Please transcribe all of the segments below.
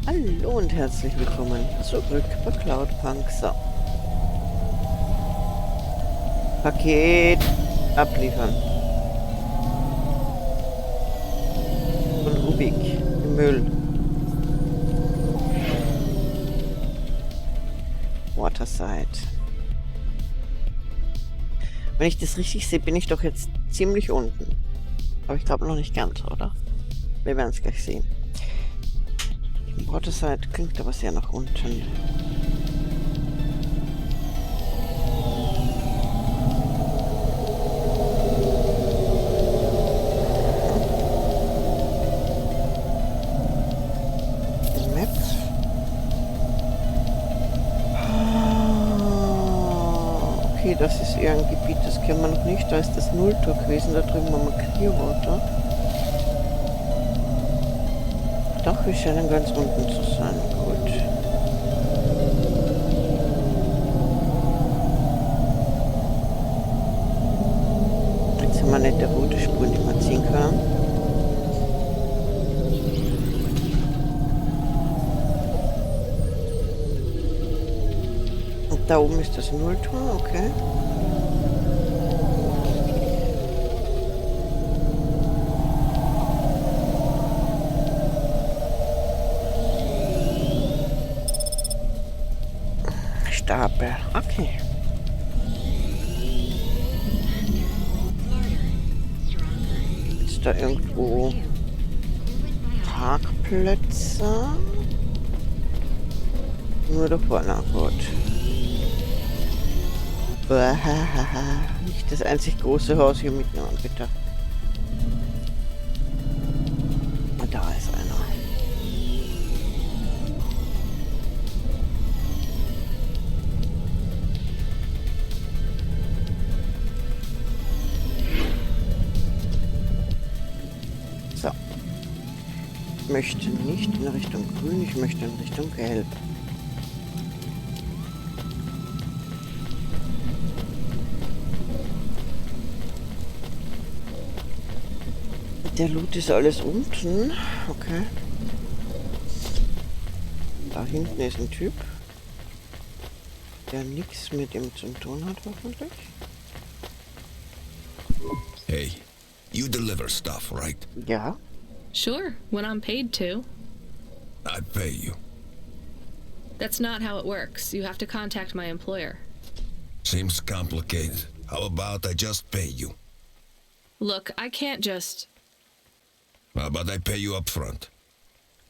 Hallo und herzlich willkommen zurück bei Cloudpunk. So. Paket abliefern. Von Rubik im Müll. Waterside. Wenn ich das richtig sehe, bin ich doch jetzt ziemlich unten. Aber ich glaube noch nicht ganz, oder? Wir werden es gleich sehen. Waterside klingt aber sehr nach unten. Map. Okay, das ist eher ein Gebiet, das kennen wir noch nicht. Da ist das Nulltor gewesen, da drüben haben wir Clearwater. Doch, wir scheinen ganz unten zu sein. Gut. Jetzt haben wir nicht die rote Spur, die wir ziehen können. Und da oben ist das Nulltor, okay. Stapel. Okay. Ist da irgendwo Parkplätze? Nur da vorne, gut. Nicht das einzig große Haus hier mitnehmen, bitte. Und da ist einer. Ich möchte nicht in Richtung Grün, ich möchte in Richtung Gelb. Der Loot ist alles unten. Okay. Da hinten ist ein Typ, der nichts mit ihm zu tun hat, hoffentlich. Hey, you deliver stuff, right? Ja. Sure, when I'm paid to. I pay you. That's not how it works. You have to contact my employer. Seems complicated. How about I just pay you? Look, I can't just... How about I pay you up front?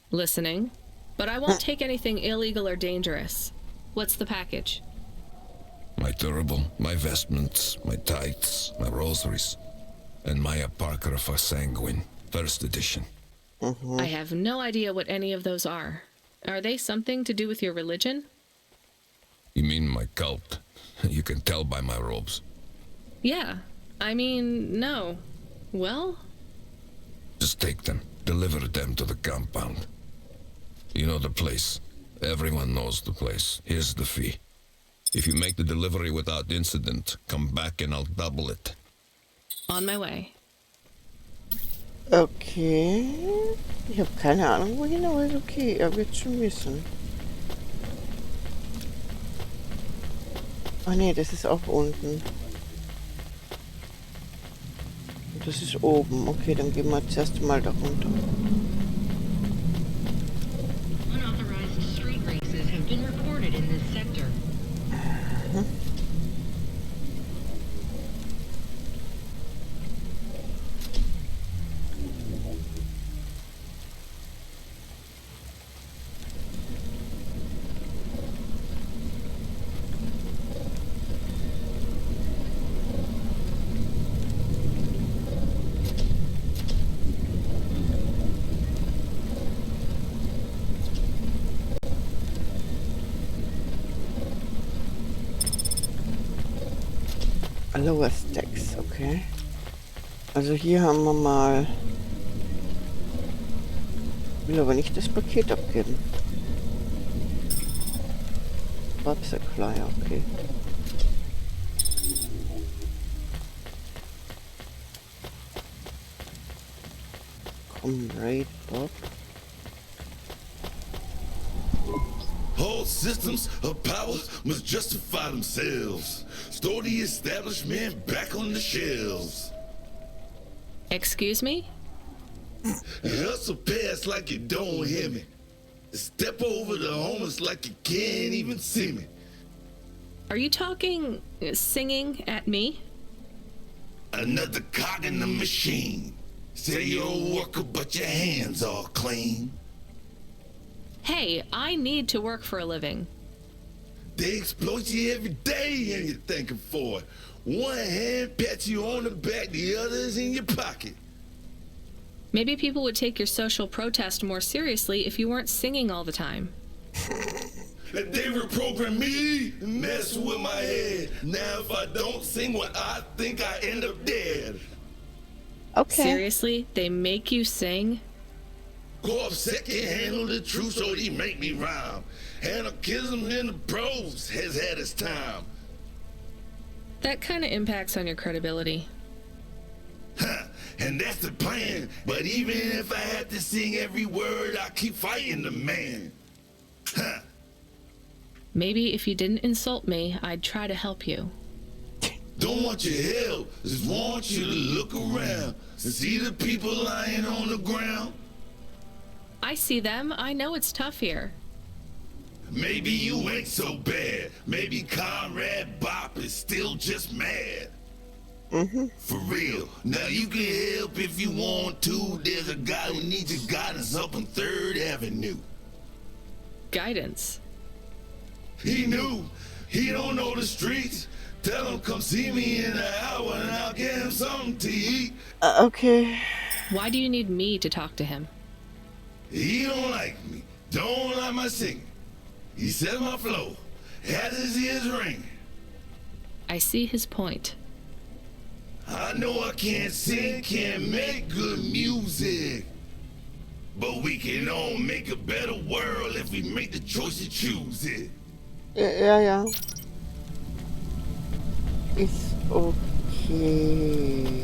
Listening. But I won't take anything illegal or dangerous. What's the package? My turbo, my vestments, my tights, my rosaries, and my Apocrypha Sanguine, first edition. I have no idea what any of those are. Are they something to do with your religion? You mean my cult? You can tell by my robes. Yeah. I mean, no. Well? Just take them. Deliver them to the compound. You know the place. Everyone knows the place. Here's the fee. If you make the delivery without incident, come back and I'll double it. On my way. Okay. Ich habe keine Ahnung, wohin, aber ist okay. Er wird schon wissen. Ah ne, das ist auch unten. Und das ist oben. Okay, dann gehen wir zuerst mal da runter. Unauthorized street races have been reported in this sector. Lower Stacks, okay. Also hier haben wir mal... Will aber nicht das Paket abgeben. Website Flyer, okay. Comrade Bob. False systems of power must justify themselves. Store the establishment back on the shelves. Excuse me? Hustle past like you don't hear me. Step over the homeless like you can't even see me. Are you talking, singing at me? Another cog in the machine. Say you're a worker, but your hands all clean. Hey, I need to work for a living. They exploit you every day and you're thanking for it. One hand pats you on the back, the other's in your pocket. Maybe people would take your social protest more seriously if you weren't singing all the time. They reprogram me and mess with my head. Now if I don't sing what I think, I end up dead. Okay. Seriously? They make you sing? Go upset, can't handle the truth, so they make me rhyme. Anarchism in the prose has had its time. That kind of impacts on your credibility. Huh, and that's the plan. But even if I had to sing every word, I keep fighting the man. Huh. Maybe if you didn't insult me, I'd try to help you. Don't want your help, just want you to look around and see the people lying on the ground. I see them. I know it's tough here. Maybe you ain't so bad. Maybe Comrade Bop is still just mad. For real. Now you can help if you want to. There's a guy who needs your guidance up on 3rd Avenue. Guidance. He knew. He don't know the streets. Tell him come see me in an hour and I'll get him something to eat. Okay. Why do you need me to talk to him? He don't like me. Don't like my singing. He said my flow. Had his ears ringing. I see his point. I know I can't sing, can't make good music. But we can all make a better world if we make the choice to choose it. Ja. Ist okay.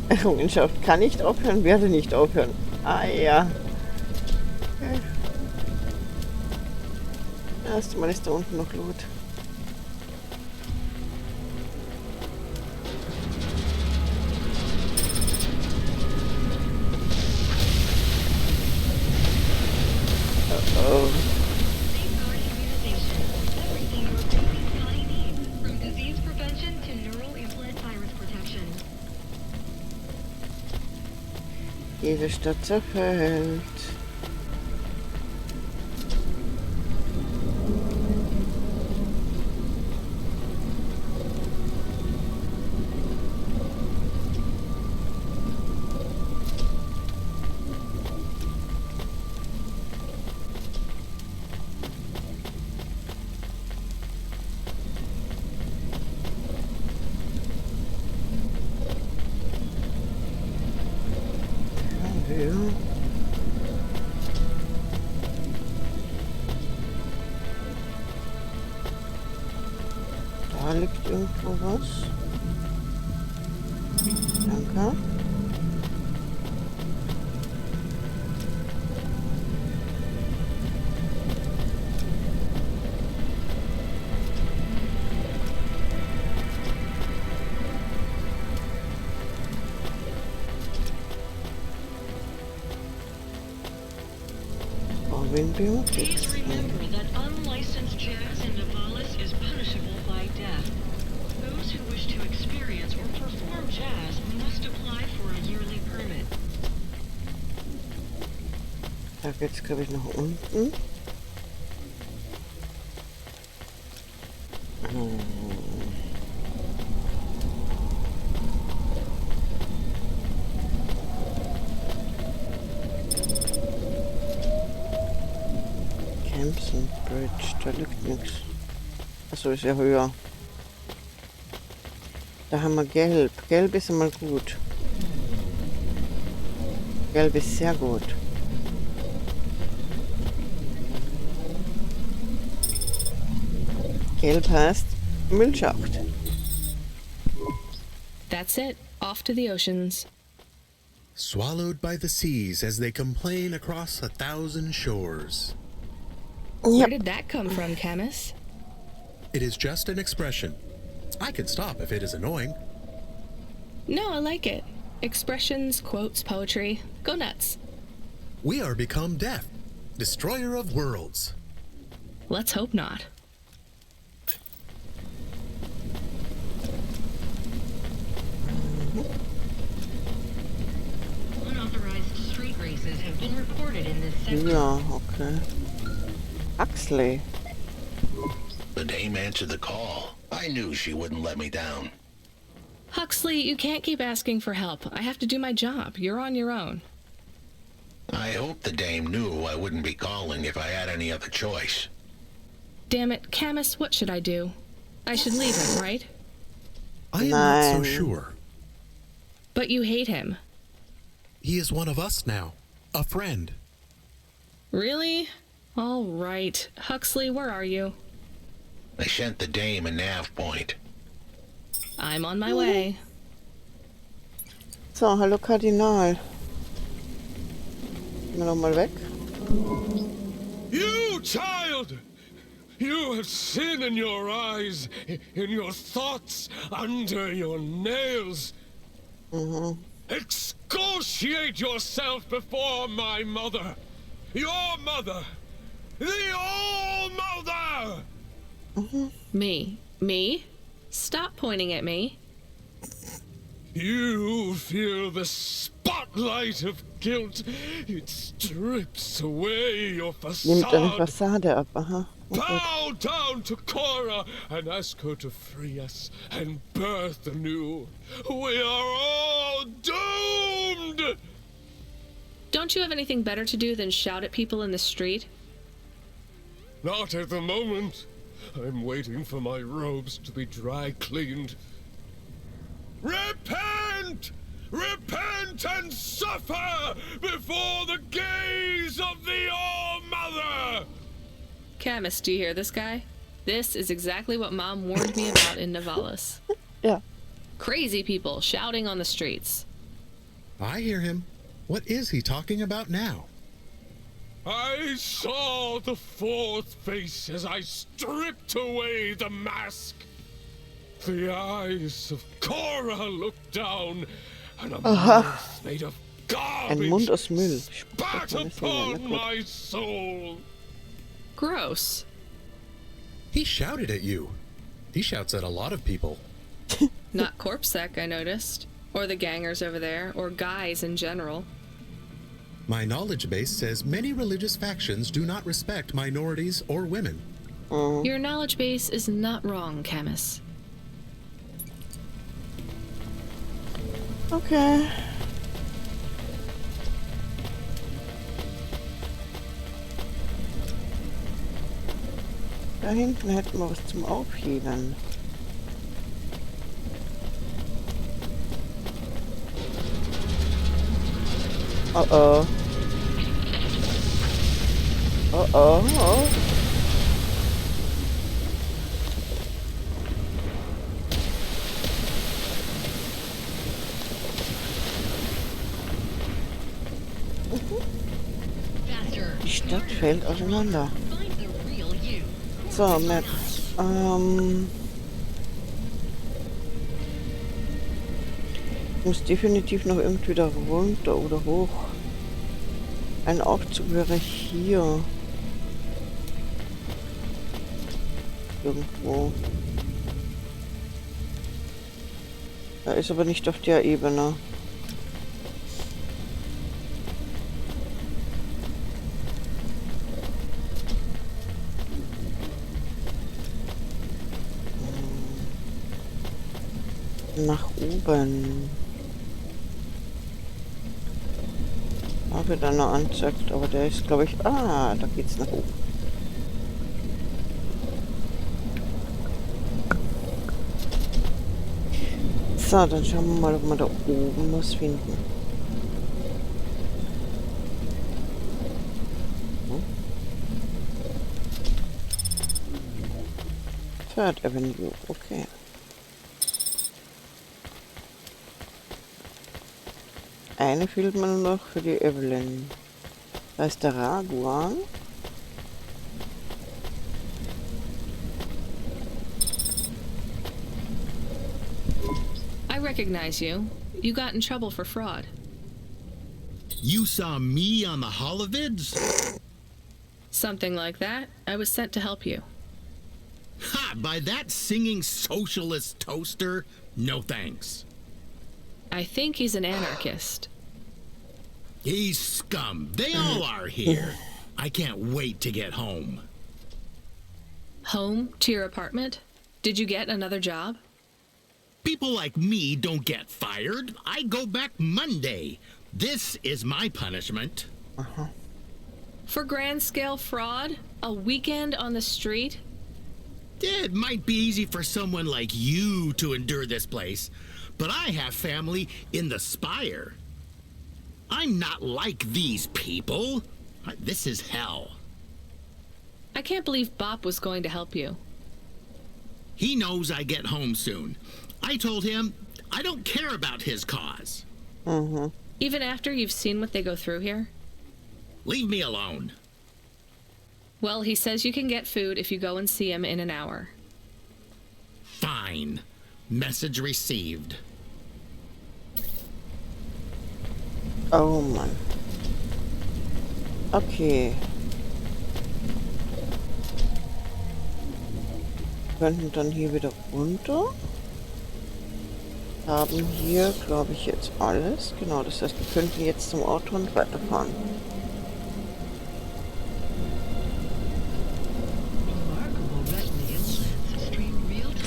Errungenschaft kann nicht aufhören, werde nicht aufhören. Ah ja. Okay. Erstmal ist da unten noch Loot. Oh. Safeguard immunization. Everything your baby's body needs, from disease prevention to neural implant virus protection. Diese Stadt zerfällt. Da liegt irgendwo was. Danke. Please remember that unlicensed jazz in Nivalis is punishable by death. Those who wish to experience or perform jazz must apply for a yearly permit. Da geht's, glaube ich, nach unten. Bridge, da liegt nichts. Achso, ist ja höher. Da haben wir Gelb. Gelb ist immer gut. Gelb ist sehr gut. Gelb heißt Müllschacht. That's it. Off to the oceans. Swallowed by the seas as they complain across 1,000 shores. Where did that come from, Camus? It is just an expression. I can stop if it is annoying. No, I like it. Expressions, quotes, poetry. Go nuts. We are become death, destroyer of worlds. Let's hope not. Unauthorized street races have been reported in this sector. Ja, okay. Huxley. The dame answered the call. I knew she wouldn't let me down. Huxley, you can't keep asking for help. I have to do my job. You're on your own. I hope the dame knew I wouldn't be calling if I had any other choice. Damn it, Camus, what should I do? I should leave him, right? I am not so Nein. sure. But you hate him. He is one of us now, a friend. Really? All right. Huxley, where are you? I sent the dame a nav point. I'm on my way. So, hallo Kardinal. Gehen wir nochmal weg. You, child! You have sin in your eyes, in your thoughts, under your nails. Excoriate yourself before my mother. Your mother. The All-Mother! Me? Me? Stop pointing at me. You feel the spotlight of guilt. It strips away your Nimmt eine facade. Fassade ab, aha. Bow down to Cora and ask her to free us and birth anew. We are all doomed! Don't you have anything better to do than shout at people in the street? Not at the moment. I'm waiting for my robes to be dry cleaned. Repent! Repent and suffer before the gaze of the All-Mother! Camus, do you hear this guy? This is exactly what Mom warned me about in Nivalis. Ja. Crazy people shouting on the streets. I hear him. What is he talking about now? I saw the fourth face as I stripped away the mask. The eyes of Cora looked down, and a mouth made of Ein Mund garbage aus Müll. spat Spuckt man es hin, upon na gut. my soul. Gross. He shouted at you. He shouts at a lot of people. Not Corpsec, I noticed. Or the gangers over there, or guys in general. My knowledge base says many religious factions do not respect minorities or women. Your knowledge base is not wrong, Camus. Okay. Da hinten hätten wir was zum Aufheben. Oh oh. Oh oh. Faster. Die Stadt fällt auseinander. Find the real you. So, Map. Ich muss definitiv noch irgendwie da runter oder hoch. Ein Aufzug wäre hier. Irgendwo. Er ist aber nicht auf der Ebene. Nach oben. Da wird einer anzeigt, aber der ist, glaube ich... Ah, da geht's nach oben. So, dann schauen wir mal, ob wir da oben was finden. Third Avenue, okay. Eine fehlt mir nur noch für die Evelyn. Da ist der Raguan. recognize you. You got in trouble for fraud. You saw me on the holovids? Something like that. I was sent to help you. Ha! By that singing socialist toaster? No thanks. I think he's an anarchist. He's scum. They all are here. I can't wait to get home. Home? To your apartment? Did you get another job? People like me don't get fired. I go back Monday. This is my punishment. For grand-scale fraud? A weekend on the street? It might be easy for someone like you to endure this place, but I have family in the Spire. I'm not like these people. This is hell. I can't believe Bop was going to help you. He knows I get home soon. I told him I don't care about his cause. Even after you've seen what they go through here? Leave me alone. Well, he says you can get food if you go and see him in an hour. Fine. Message received. Oh Mann. Okay. Wir könnten dann hier wieder runter. Haben hier, glaube ich, jetzt alles. Genau, das heißt, wir könnten jetzt zum Auto und weiterfahren.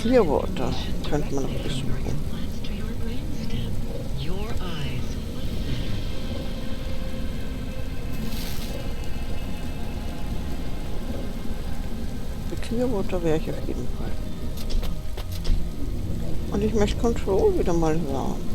Clearwater könnte man noch besuchen. Für Clearwater wäre ich auf jeden Fall. Und ich möchte Control wieder mal hören.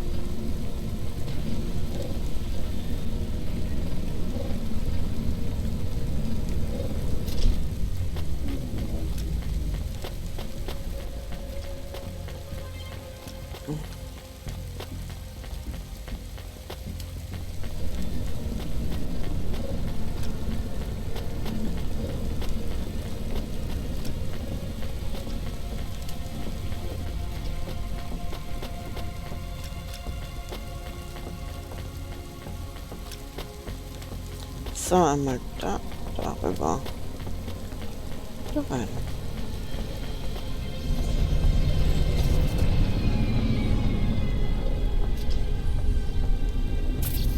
So, einmal da, darüber. Da rein.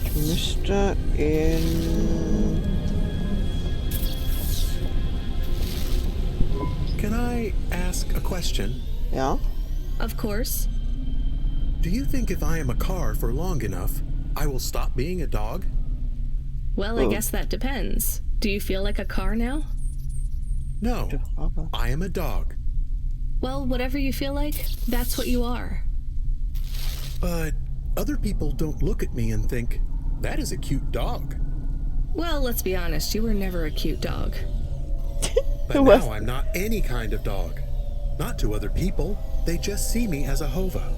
Ich müsste in... Can I ask a question? Ja? Of course. Do you think if I am a car for long enough, I will stop being a dog? Well, I guess that depends. Do you feel like a car now? No, I am a dog. Well, whatever you feel like, that's what you are. But other people don't look at me and think, that is a cute dog. Well, let's be honest, you were never a cute dog. But now I'm not any kind of dog. Not to other people. They just see me as a hova.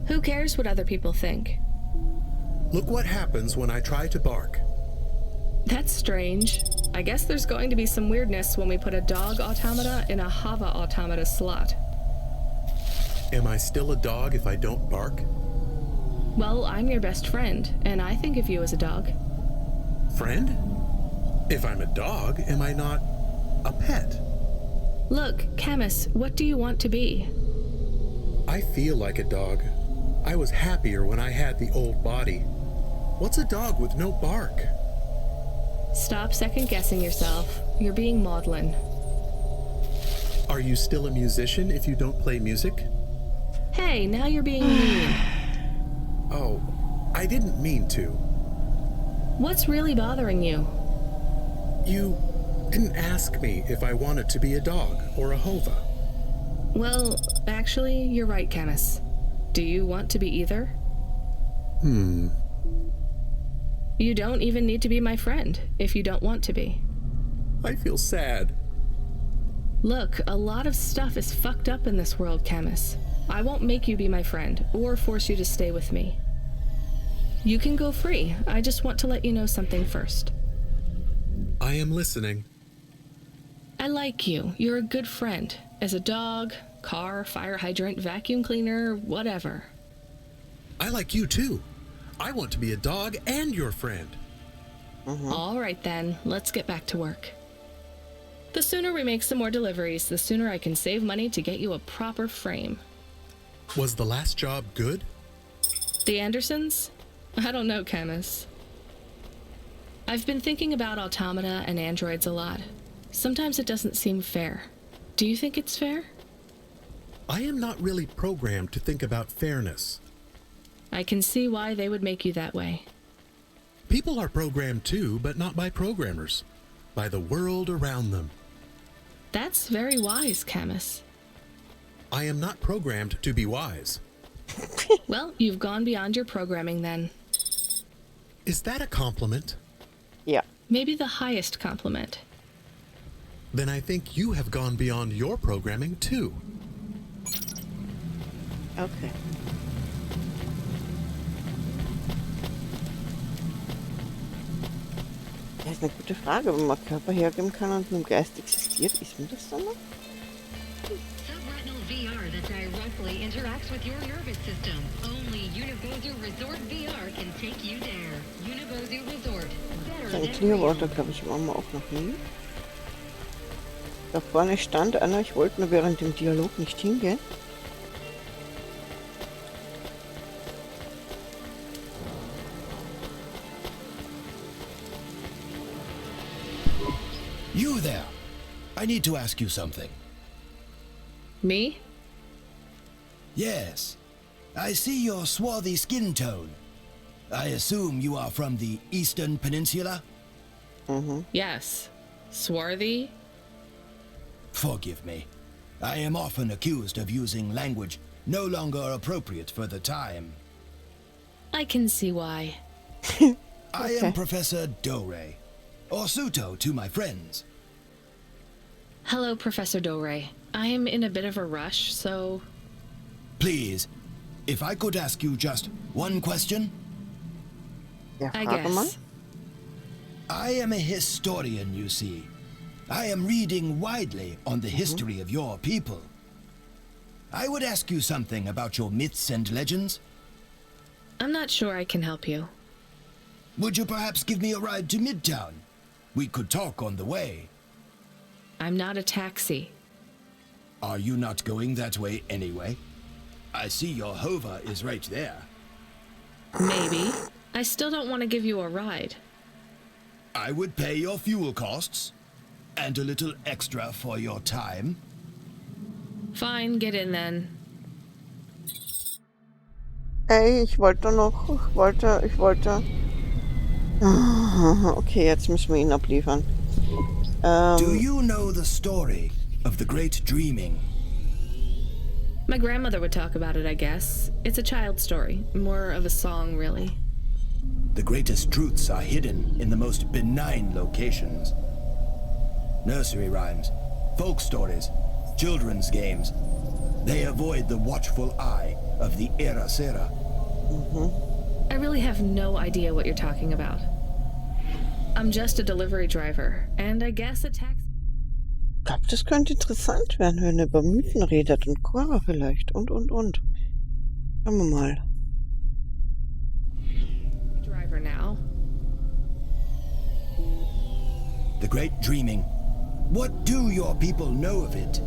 Who cares what other people think? Look what happens when I try to bark. That's strange. I guess there's going to be some weirdness when we put a dog automata in a Hava automata slot. Am I still a dog if I don't bark? Well, I'm your best friend, and I think of you as a dog. Friend? If I'm a dog, am I not a pet? Look, Camus, what do you want to be? I feel like a dog. I was happier when I had the old body. What's a dog with no bark? Stop second-guessing yourself. You're being maudlin. Are you still a musician if you don't play music? Hey, now you're being mean. Oh, I didn't mean to. What's really bothering you? You didn't ask me if I wanted to be a dog or a hova. Well, actually, you're right, Camus. Do you want to be either? You don't even need to be my friend if you don't want to be. I feel sad. Look, a lot of stuff is fucked up in this world, Camus. I won't make you be my friend or force you to stay with me. You can go free. I just want to let you know something first. I am listening. I like you. You're a good friend. As a dog, car, fire hydrant, vacuum cleaner, whatever. I like you too. I want to be a dog and your friend. All right then, let's get back to work. The sooner we make some more deliveries, the sooner I can save money to get you a proper frame. Was the last job good? The Andersons? I don't know, Camus. I've been thinking about automata and androids a lot. Sometimes it doesn't seem fair. Do you think it's fair? I am not really programmed to think about fairness. I can see why they would make you that way. People are programmed too, but not by programmers. By the world around them. That's very wise, Camus. I am not programmed to be wise. Well, you've gone beyond your programming then. Is that a compliment? Ja. Maybe the highest compliment. Then I think you have gone beyond your programming too. Okay. Das ist eine gute Frage, wenn man Körper hergeben kann und mit dem Geist existiert. Ist man das dann noch? Subretinal VR that directly interacts with your nervous system. Only Unibozu Resort VR can take you there. Unibozu Resort. Better Ein than Clearwater, glaube ich, waren wir auch noch nie. Da vorne stand einer, ich wollte nur während dem Dialog nicht hingehen. You there! I need to ask you something. Me? Yes. I see your swarthy skin tone. I assume you are from the Eastern Peninsula? Yes. Swarthy? Forgive me. I am often accused of using language no longer appropriate for the time. I can see why. I am Professor Dore, or Suto to my friends. Hello, Professor Dore. I am in a bit of a rush, so... Please, if I could ask you just one question? Ja, I frage mal. guess. I am a historian, you see. I am reading widely on the history of your people. I would ask you something about your myths and legends. I'm not sure I can help you. Would you perhaps give me a ride to Midtown? We could talk on the way. I'm not a taxi. Are you not going that way anyway? I see your hover is right there. Maybe. I still don't want to give you a ride. I would pay your fuel costs, and a little extra for your time. Fine, get in then. Ey, ich wollte noch, ich wollte. Okay, jetzt müssen wir ihn abliefern. Do you know the story of the great dreaming? My grandmother would talk about it, I guess. It's a child story, more of a song, really. The greatest truths are hidden in the most benign locations. Nursery rhymes, folk stories, children's games. They avoid the watchful eye of the Era Sera. I really have no idea what you're talking about. I'm just a delivery driver, and I guess a taxi... Ich glaube, das könnte interessant werden, wenn er über Mythen redet und Cora vielleicht und. Schauen wir mal. Driver now. The great dreaming. What do your people know of it?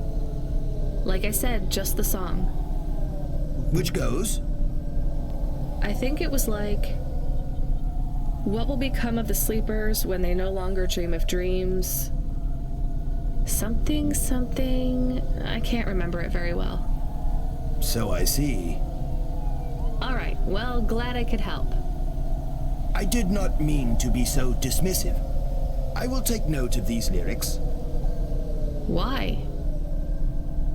Like I said, just the song. Which goes? I think it was like... What will become of the sleepers when they no longer dream of dreams? Something... I can't remember it very well. So I see. Alright, well, glad I could help. I did not mean to be so dismissive. I will take note of these lyrics. Why?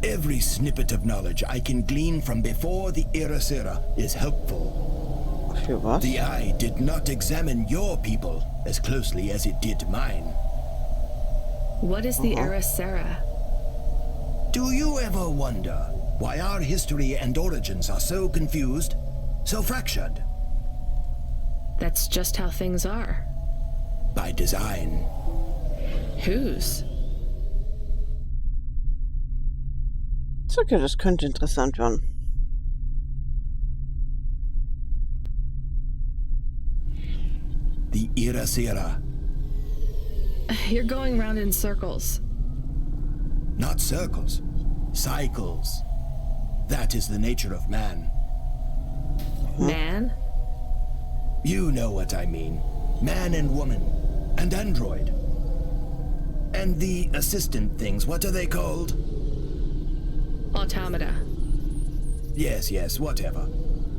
Every snippet of knowledge I can glean from before the Era Sera is helpful. Für was? The eye did not examine your people as closely as it did mine. What is the Era Sera? Do you ever wonder why our history and origins are so confused, so fractured? That's just how things are. By design. Whose? Okay, das könnte interessant werden. Irasera. You're going round in circles. Not circles, cycles. That is the nature of man. Man? You know what I mean. Man and woman. And android. And the assistant things, what are they called? Automata. Yes, whatever.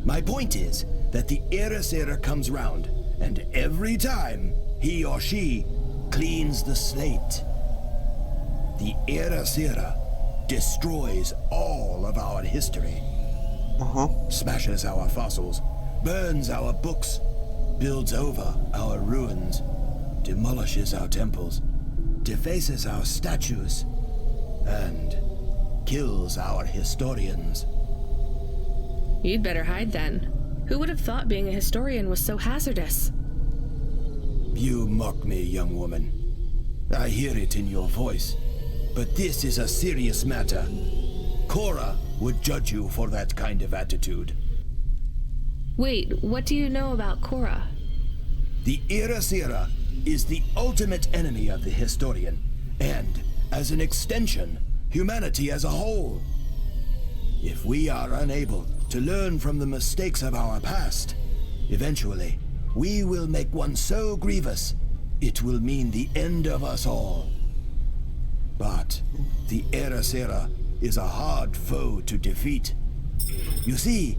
My point is that the Irasera comes round, and every time, he or she cleans the slate. The Irasera destroys all of our history. Smashes our fossils, burns our books, builds over our ruins, demolishes our temples, defaces our statues, and kills our historians. You'd better hide then. Who would have thought being a historian was so hazardous? You mock me, young woman. I hear it in your voice. But this is a serious matter. Cora would judge you for that kind of attitude. Wait, what do you know about Cora? The Irasera is the ultimate enemy of the historian, and, as an extension, humanity as a whole. If we are unable to learn from the mistakes of our past, eventually, we will make one so grievous, it will mean the end of us all. But the Irasera is a hard foe to defeat. You see,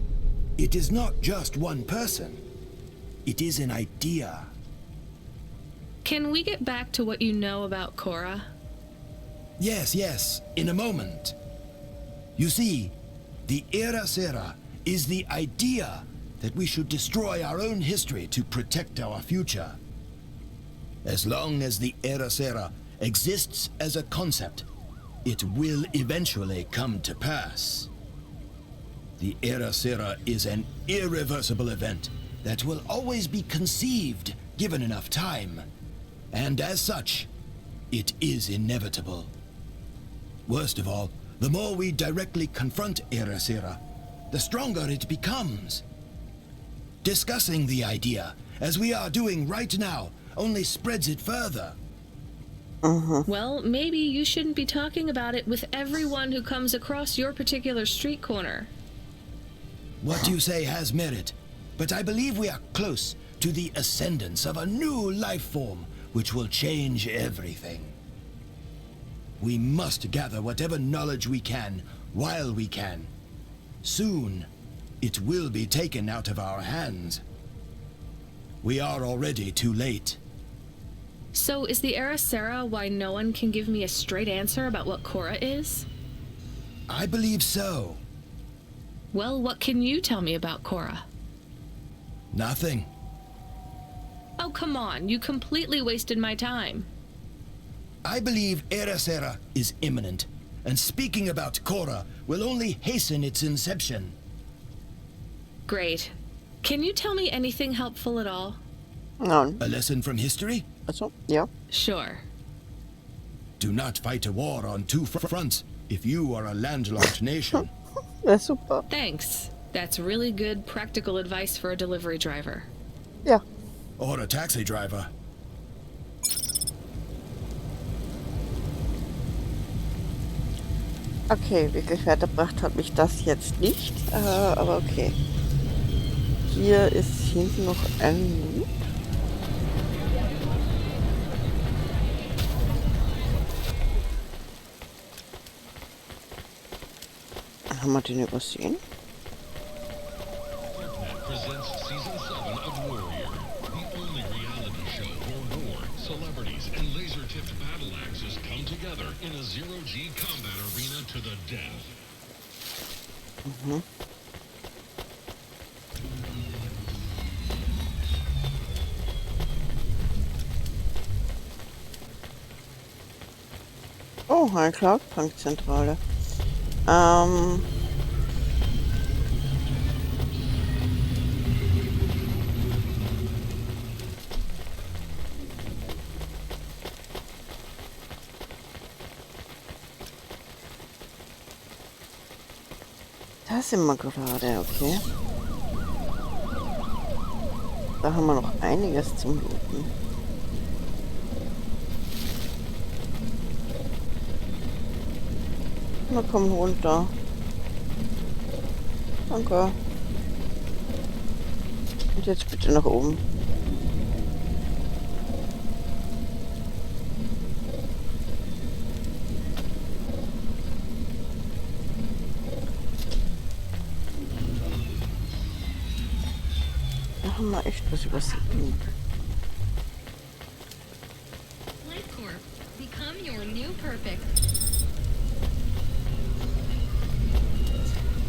it is not just one person. It is an idea. Can we get back to what you know about Cora? Yes, in a moment. You see, the Irasera is the idea that we should destroy our own history to protect our future. As long as the Irasera exists as a concept, it will eventually come to pass. The Irasera is an irreversible event that will always be conceived given enough time, and as such, it is inevitable. Worst of all, the more we directly confront Irasera, the stronger it becomes. Discussing the idea, as we are doing right now, only spreads it further. Well, maybe you shouldn't be talking about it with everyone who comes across your particular street corner. What you say has merit, but I believe we are close to the ascendance of a new life form which will change everything. We must gather whatever knowledge we can while we can. Soon, it will be taken out of our hands. We are already too late. So is the Irasera why no one can give me a straight answer about what Cora is? I believe so. Well, what can you tell me about Cora? Nothing. Oh, come on. You completely wasted my time. I believe Irasera is imminent, and speaking about Cora will only hasten its inception. Great. Can you tell me anything helpful at all? No. A lesson from history? Also, ja. Sure. Do not fight a war on two fronts if you are a landlocked nation. Das ist super. Thanks. That's really good practical advice for a delivery driver. Ja. Or a taxi driver. Okay, wirklich weitergebracht hat mich das jetzt nicht, aber okay. Hier ist hinten noch ein Loop. Haben wir den übersehen? Presents season 7 of Warrior, the only reality show where war, celebrities, and laser-tipped battle axes come together in a zero-G combat arena to the death. Oh, eine Cloudpunk-Zentrale. Da sind wir gerade, okay. Da haben wir noch einiges zum Looten. Na komm runter. Danke. Und jetzt bitte nach oben. Da haben wir echt was übersehen. Become your new perfect.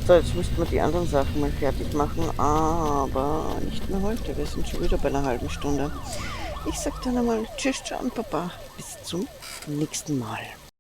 So, jetzt müssten wir die anderen Sachen mal fertig machen, aber nicht mehr heute. Wir sind schon wieder bei einer halben Stunde. Ich sag dann einmal Tschüss, ciao und Baba. Bis zum nächsten Mal.